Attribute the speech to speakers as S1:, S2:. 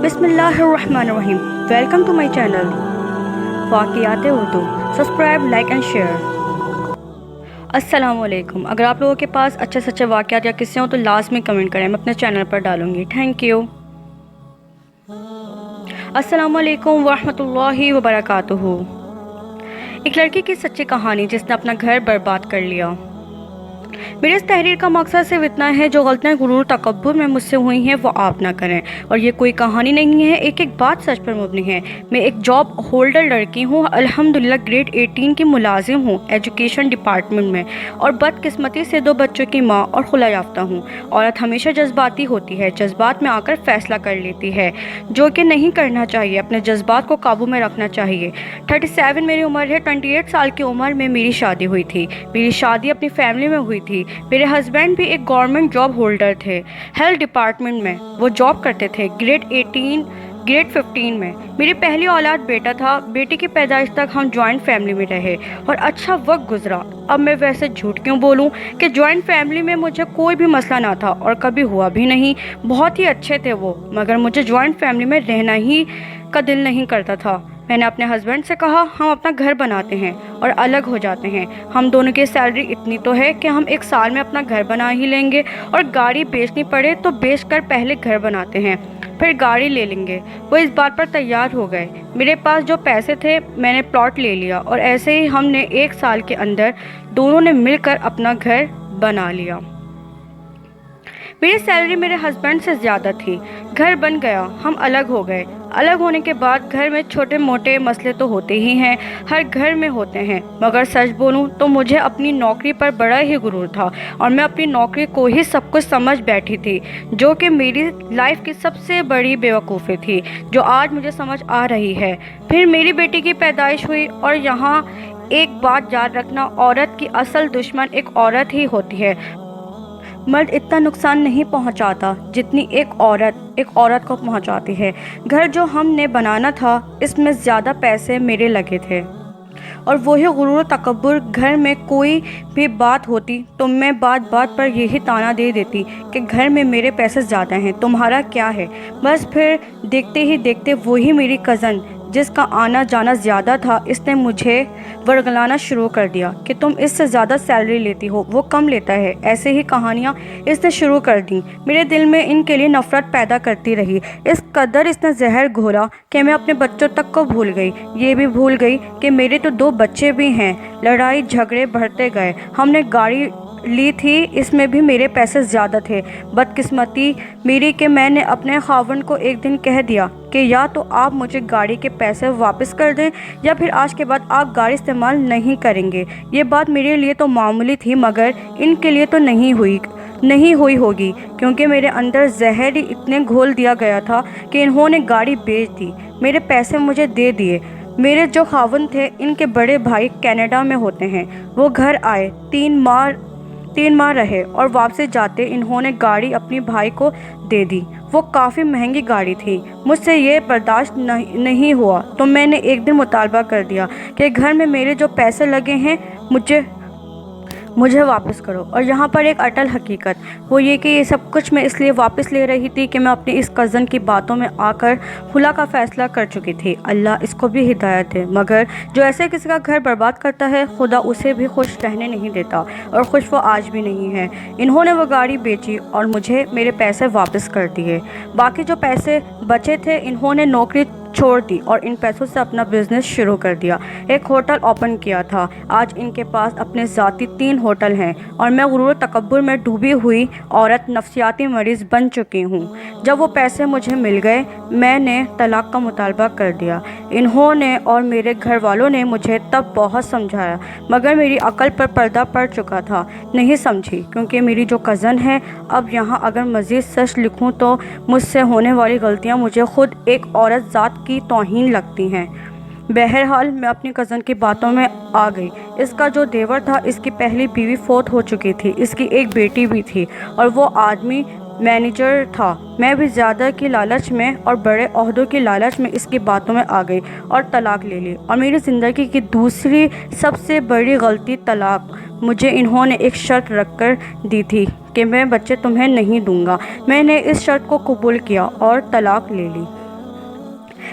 S1: بسم اللہ الرحمن الرحیم. ویلکم ٹو مائی چینل واقعات Urdu. Subscribe, like and share. السلام علیکم. اگر آپ لوگوں کے پاس اچھے سے اچھے واقعات یا قصے ہوں تو لازمی کمنٹ کریں، میں اپنے چینل پر ڈالوں گی. Thank you. السلام علیکم ورحمۃ اللہ وبرکاتہ. ایک لڑکی کی سچی کہانی جس نے اپنا گھر برباد کر لیا. میرے اس تحریر کا مقصد صرف اتنا ہے، جو غلطیاں غرور تکبر میں مجھ سے ہوئی ہیں وہ آپ نہ کریں. اور یہ کوئی کہانی نہیں ہے، ایک بات سچ پر مبنی ہے. میں ایک جاب ہولڈر لڑکی ہوں، الحمدللہ گریڈ 18 کی ملازم ہوں ایجوکیشن ڈپارٹمنٹ میں، اور بدقسمتی سے 2 بچوں کی ماں اور خلا یافتہ ہوں. عورت ہمیشہ جذباتی ہوتی ہے، جذبات میں آ کر فیصلہ کر لیتی ہے، جو کہ نہیں کرنا چاہیے. اپنے جذبات کو قابو میں رکھنا چاہیے. 37 میری عمر ہے. 28 سال کی عمر میں میری شادی ہوئی تھی. میری شادی اپنی فیملی میں ہوئی تھی. میرے ہسبینڈ بھی ایک گورنمنٹ جاب ہولڈر تھے، ہیلتھ ڈپارٹمنٹ میں وہ جاب کرتے تھے. گریڈ 15 میں میری پہلی اولاد بیٹا تھا. بیٹی کی پیدائش تک ہم جوائنٹ فیملی میں رہے اور اچھا وقت گزرا. اب میں ویسے جھوٹ کیوں بولوں کہ جوائنٹ فیملی میں مجھے کوئی بھی مسئلہ نہ تھا اور کبھی ہوا بھی نہیں. بہت ہی اچھے تھے وہ، مگر مجھے جوائنٹ فیملی میں رہنا ہی کا دل نہیں کرتا تھا. میں نے اپنے ہسبینڈ سے کہا ہم اپنا گھر بناتے ہیں اور الگ ہو جاتے ہیں. ہم دونوں کی سیلری اتنی تو ہے کہ ہم 1 سال میں اپنا گھر بنا ہی لیں گے، اور گاڑی بیچنی پڑے تو بیچ کر پہلے گھر بناتے ہیں، پھر گاڑی لے لیں گے. وہ اس بات پر تیار ہو گئے. میرے پاس جو پیسے تھے میں نے پلاٹ لے لیا، اور ایسے ہی ہم نے 1 سال کے اندر دونوں نے مل کر اپنا گھر بنا لیا. میری سیلری میرے ہسبینڈ سے زیادہ تھی. گھر بن گیا، ہم الگ ہو گئے. الگ ہونے کے بعد گھر میں چھوٹے موٹے مسئلے تو ہوتے ہی ہیں، ہر گھر میں ہوتے ہیں. مگر سچ بولوں تو مجھے اپنی نوکری پر بڑا ہی غرور تھا، اور میں اپنی نوکری کو ہی سب کچھ سمجھ بیٹھی تھی، جو کہ میری لائف کی سب سے بڑی بیوقوفی تھی، جو آج مجھے سمجھ آ رہی ہے. پھر میری بیٹی کی پیدائش ہوئی، اور یہاں ایک بات یاد رکھنا، عورت کی اصل دشمن ایک عورت ہی ہوتی ہے. مرد اتنا نقصان نہیں پہنچاتا جتنی ایک عورت کو پہنچاتی ہے. گھر جو ہم نے بنانا تھا اس میں زیادہ پیسے میرے لگے تھے، اور وہی غرور و تکبر. گھر میں کوئی بھی بات ہوتی تو میں بات پر یہی طعنہ دے دیتی کہ گھر میں میرے پیسے زیادہ ہیں، تمہارا کیا ہے. بس پھر دیکھتے ہی دیکھتے وہی میری کزن جس کا آنا جانا زیادہ تھا، اس نے مجھے ورگلانا شروع کر دیا کہ تم اس سے زیادہ سیلری لیتی ہو، وہ کم لیتا ہے. ایسے ہی کہانیاں اس نے شروع کر دیں. میرے دل میں ان کے لیے نفرت پیدا کرتی رہی. اس قدر اس نے زہر گھولا کہ میں اپنے بچوں تک کو بھول گئی. یہ بھی بھول گئی کہ میرے تو 2 بچے بھی ہیں. لڑائی جھگڑے بڑھتے گئے. ہم نے گاڑی لی تھی، اس میں بھی میرے پیسے زیادہ تھے. بدقسمتی میری کہ میں نے اپنے خاوند کو ایک دن کہہ دیا کہ یا تو آپ مجھے گاڑی کے پیسے واپس کر دیں، یا پھر آج کے بعد آپ گاڑی استعمال نہیں کریں گے. یہ بات میرے لیے تو معمولی تھی، مگر ان کے لیے تو نہیں ہوئی ہوگی، کیونکہ میرے اندر زہر ہی اتنے گھول دیا گیا تھا کہ انہوں نے گاڑی بیچ دی، میرے پیسے مجھے دے دیے. میرے جو خاوند تھے ان کے بڑے بھائی کینیڈا میں ہوتے ہیں. وہ گھر آئے، 3 ماہ رہے، اور واپسی جاتے انہوں نے گاڑی اپنی بھائی کو دے دی. وہ کافی مہنگی گاڑی تھی. مجھ سے یہ برداشت نہیں ہوا تو میں نے ایک دن مطالبہ کر دیا کہ گھر میں میرے جو پیسے لگے ہیں مجھے واپس کرو. اور یہاں پر ایک اٹل حقیقت وہ یہ کہ یہ سب کچھ میں اس لیے واپس لے رہی تھی کہ میں اپنی اس کزن کی باتوں میں آ کر خلا کا فیصلہ کر چکی تھی. اللہ اس کو بھی ہدایت دے. مگر جو ایسے کسی کا گھر برباد کرتا ہے، خدا اسے بھی خوش رہنے نہیں دیتا، اور خوش وہ آج بھی نہیں ہے. انہوں نے وہ گاڑی بیچی اور مجھے میرے پیسے واپس کر دیے. باقی جو پیسے بچے تھے انہوں نے نوکری چھوڑ دی اور ان پیسوں سے اپنا بزنس شروع کر دیا. ایک ہوٹل اوپن کیا تھا. آج ان کے پاس اپنے ذاتی 3 ہوٹل ہیں، اور میں غرور و تکبر میں ڈوبی ہوئی عورت نفسیاتی مریض بن چکی ہوں. جب وہ پیسے مجھے مل گئے میں نے طلاق کا مطالبہ کر دیا. انہوں نے اور میرے گھر والوں نے مجھے تب بہت سمجھایا، مگر میری عقل پر پردہ پڑ چکا تھا. نہیں سمجھی، کیونکہ میری جو کزن ہے. اب یہاں اگر مزید سچ لکھوں تو مجھ سے ہونے والی غلطیاں مجھے خود ایک عورت ذات کی توہین لگتی ہیں. بہرحال میں اپنی کزن کی باتوں میں آ گئی. اس کا جو دیور تھا اس کی پہلی بیوی فوت ہو چکی تھی. اس کی ایک بیٹی بھی تھی، اور وہ آدمی مینیجر تھا. میں بھی زیادہ کی لالچ میں اور بڑے عہدوں کی لالچ میں اس کی باتوں میں آ گئی اور طلاق لے لی. اور میری زندگی کی دوسری سب سے بڑی غلطی طلاق. مجھے انہوں نے ایک شرط رکھ کر دی تھی کہ میں بچے تمہیں نہیں دوں گا. میں نے اس شرط کو قبول کیا اور طلاق لے لی.